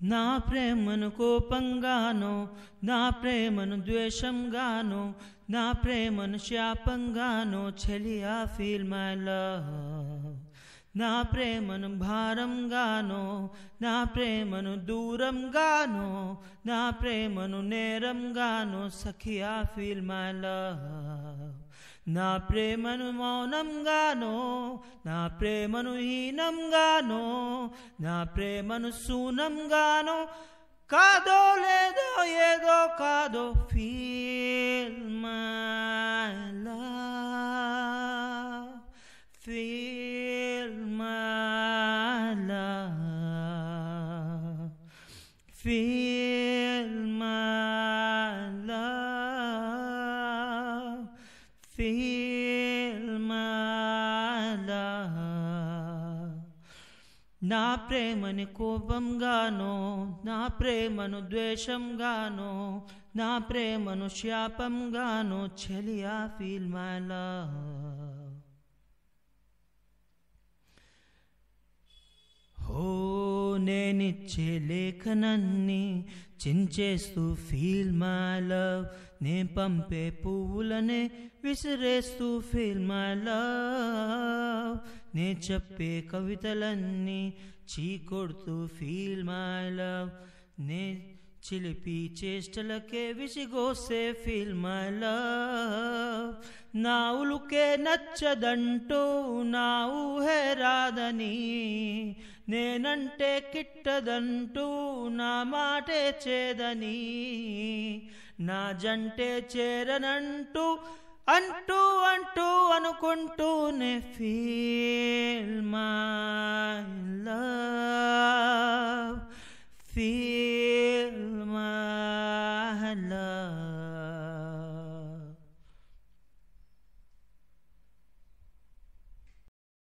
నా ప్రేమను కోపంగానో, నా ప్రేమను ద్వేషంగానో, నా ప్రేమను శాపంగానో చెలియా ఫీల్ మై లవ్. నా ప్రేమను భారంగానో, నా ప్రేమను దూరంగానో, నా ప్రేమను నేరంగానో సఖియా ఫీల్ మై లవ్. నా ప్రేమను మౌనంగానో, నా ప్రేమను హీనంగానో, నా ప్రేమను శూనంగానో, కాదో లేదో ఏదో కాదో feel my love, feel my love, feel my love, feel my love. నా ప్రేమని కోపంగానో, నా ప్రేమను ద్వేషంగానో, నా ప్రేమను శాపంగానో చెలియా ఫీల్ మై లవ్. హో నేనిచ్చే లేఖనన్ని చించేస్తూ ఫీల్ మై లవ్, నే పంపే పువ్వులనే విసిరేస్తూ ఫీల్ మై లవ్, నే చెప్పే కవితలన్నీ చీకొడుతూ ఫీల్ మై లవ్, నే చిలిపి చేష్టలకే విసిగోసే ఫీల్ మై లవ్. నా ఉలుకే నచ్చదంటూ నా ఊహే రాదని, నేనంటే కిట్టదంటూ నా మాటే చేదని, నా జంటే చేరనంటూ అంటూ అంటూ అనుకుంటూనే ఫీల్ మై లవ్, ఫీల్